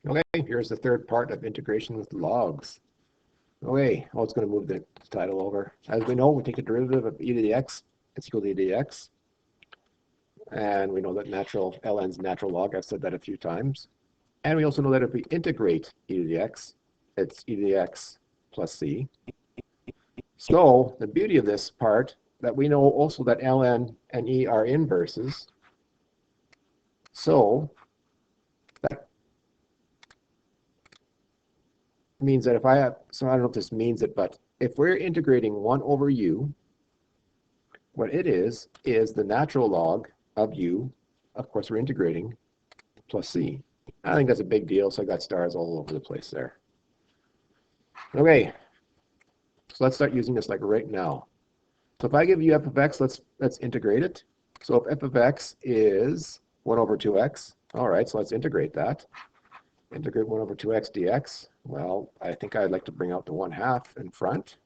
Okay, here's the third part of integration with logs. Okay, it's going to move the title over. As we know, we take the derivative of e to the x, it's equal to e to the x. And we know that ln's natural log. I've said that a few times. And we also know that if we integrate e to the x, it's e to the x plus c. So the beauty of this part, that we know also that ln and e are inverses. So that means that if I have, so I don't know if this means it, but if we're integrating 1 over u, what it is the natural log of u, of course we're integrating, plus c. I think that's a big deal, so I got stars all over the place there. Okay, so let's start using this like right now. So if I give you f of x, let's integrate it. So if f of x is 1 over 2x, all right, so let's integrate that. Integrate 1 over 2x dx. Well, I think I'd like to bring out the 1/2 in front.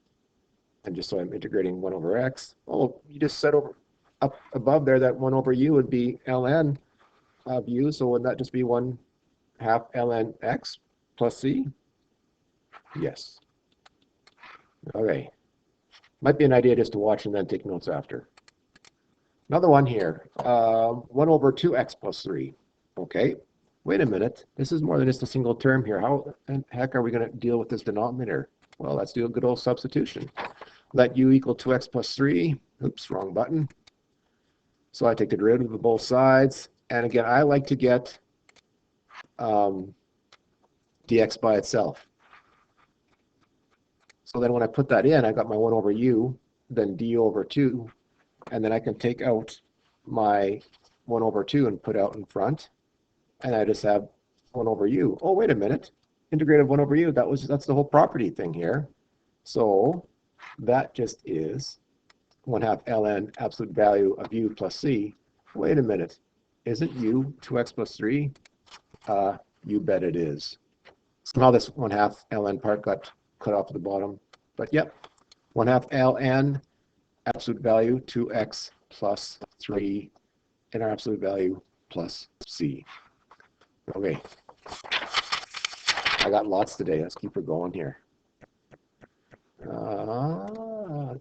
And just so I'm integrating 1 over x. Oh, you just set over up above there that 1 over u would be ln of u. So would that just be 1/2 ln x plus c? Yes. Okay. Might be an idea just to watch and then take notes after. Another one here. 1 over 2x plus 3. Okay. Wait a minute. This is more than just a single term here. How the heck are we going to deal with this denominator? Well, let's do a good old substitution. Let u equal 2x plus 3. Oops, wrong button. So I take the derivative of both sides. And again, I like to get dx by itself. So then when I put that in, I got my 1 over u, then du over 2. And then I can take out my 1 over 2 and put out in front. And I just have 1 over u. Oh, wait a minute. Integrated 1 over u, that's the whole property thing here. So that just is 1/2 ln absolute value of u plus c. Wait a minute. Isn't u 2x plus 3? You bet it is. Somehow this 1/2 ln part got cut off at the bottom. But yep, 1/2 ln absolute value 2x plus 3 and our absolute value plus c. Okay. I got lots today. Let's keep her going here.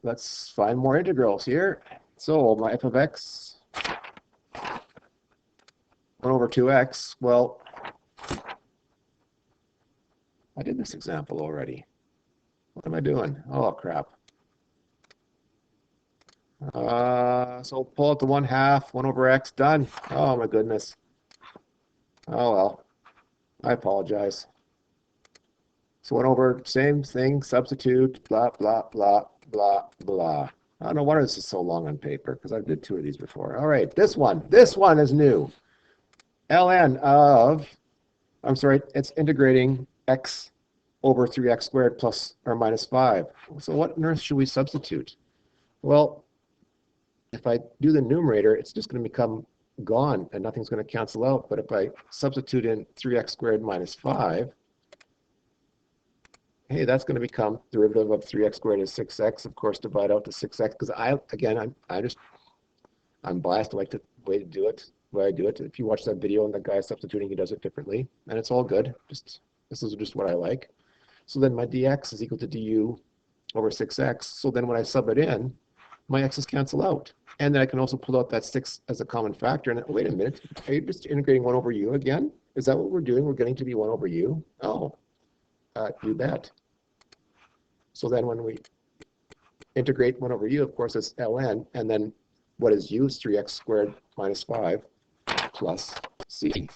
Let's find more integrals here. So my f of x, 1 over 2x. Well, I did this example already. What am I doing? Oh, crap. So pull out the 1/2, 1 over x, done. Oh, my goodness. Oh, well. I apologize. So 1 over, same thing, substitute, blah, blah, blah, blah, blah. I don't know why this is so long on paper, because I did 2 of these before. All right, this one is new. ln of, I'm sorry, it's integrating x over 3x squared plus or minus 5. So what on earth should we substitute? Well, if I do the numerator, it's just going to become gone, and nothing's going to cancel out. But if I substitute in 3x squared minus 5, hey, that's going to become derivative of 3x squared is 6x. Of course, divide out to 6x, because I'm biased. I like the way I do it. If you watch that video and the guy substituting, he does it differently, and it's all good. This is just what I like. So then my dx is equal to du over 6x. So then when I sub it in, my x's cancel out. And then I can also pull out that 6 as a common factor. And wait a minute, are you just integrating 1 over u again? Is that what we're doing? We're getting to be 1 over u? Oh, you bet. So then when we integrate 1 over u, of course, it's ln. And then what is u? Is 3x squared minus 5 plus c.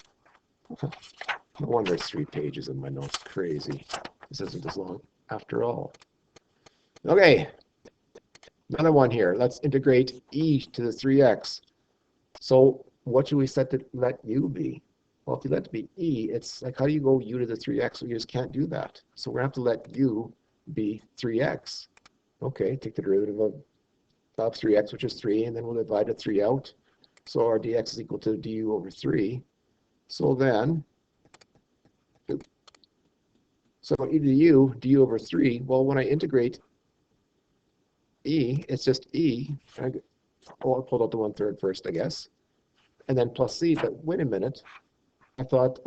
No wonder it's 3 pages in my notes. Crazy. This isn't as long after all. Okay. Another one here. Let's integrate e to the 3x. So what should we set to let u be? Well, if you let it be e, it's like, how do you go u to the 3x? Well, you just can't do that. So we're going to have to let u be 3x. Okay, take the derivative of 3x, which is 3, and then we'll divide the 3 out. So our dx is equal to du over 3. So then, so e to the u, du over 3, well, when I integrate e, it's just e. I pulled out the 1/3 first, I guess. And then plus c, but wait a minute. I thought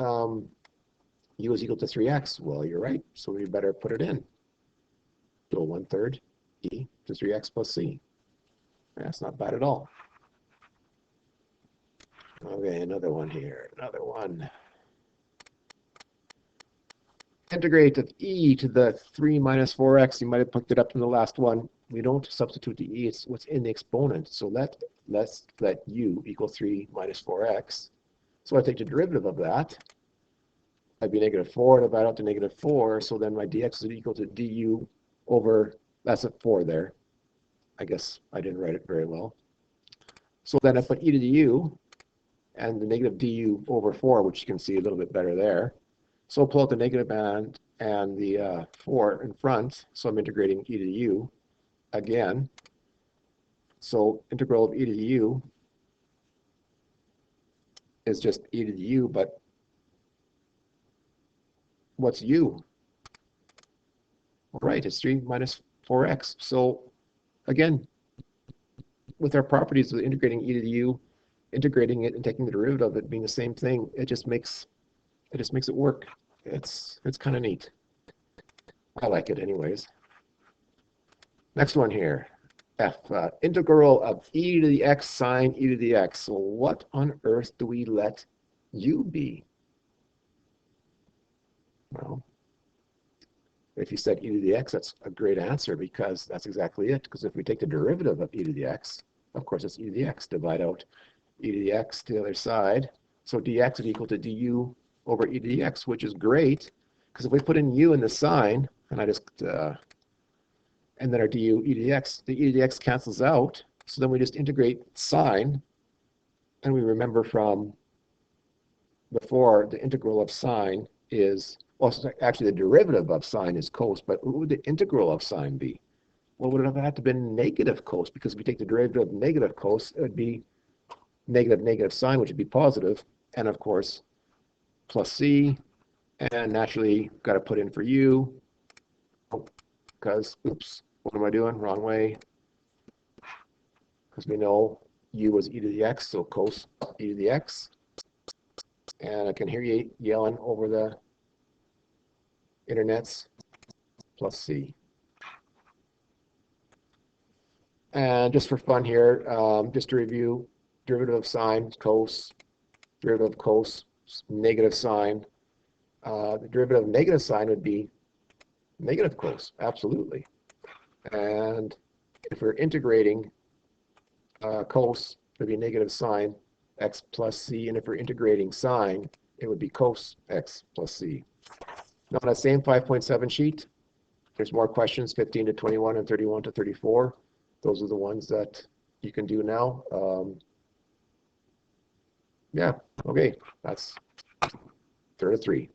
u is equal to 3x. Well, you're right, so we better put it in. So 1/3 e to 3x plus c. That's not bad at all. Okay, another one here, another one. Integrate of e to the 3 minus 4x. You might have picked it up in the last one. We don't substitute the e, it's what's in the exponent. So let's let u equal 3 minus 4x. So I take the derivative of that. I'd be -4, and divide out to -4. So then my dx is equal to du over, that's a 4 there. I guess I didn't write it very well. So then I put e to the u and the negative du over 4, which you can see a little bit better there. So pull out the negative and the 4 in front. So I'm integrating e to the u again. So integral of e to the u is just e to the u, but what's u? Right, it's 3 minus 4x. So again, with our properties of integrating e to the u, integrating it and taking the derivative of it being the same thing, it just makes it work. It's kind of neat. I like it anyways. Next one here. F, integral of e to the x sine e to the x. So what on earth do we let u be? Well, if you said e to the x, that's a great answer because that's exactly it. Because if we take the derivative of e to the x, of course it's e to the x. Divide out e to the x to the other side. So dx is equal to du over e to the x, which is great. Because if we put in u in the sign, and I just and then our du e to the x, the e to the x cancels out. So then we just integrate sine, and we remember from before the integral of sine is, well, actually the derivative of sine is cos, but what would the integral of sine be? Well, would it have had to been negative cos? Because if we take the derivative of negative cos, it would be negative sine, which would be positive, and of course plus c, and naturally got to put in for u, because, oops, what am I doing? Wrong way. Because we know u was e to the x, so cos e to the x. And I can hear you yelling over the internets, plus c. And just for fun here, just to review, derivative of sine, cos, derivative of cos, negative sine. The derivative of negative sine would be negative cos, absolutely. And if we're integrating cos, it would be negative sine x plus c, and if we're integrating sine, it would be cos x plus c. Now on that same 5.7 sheet, there's more questions, 15 to 21 and 31 to 34. Those are the ones that you can do now. Yeah, okay, that's 3 to 3.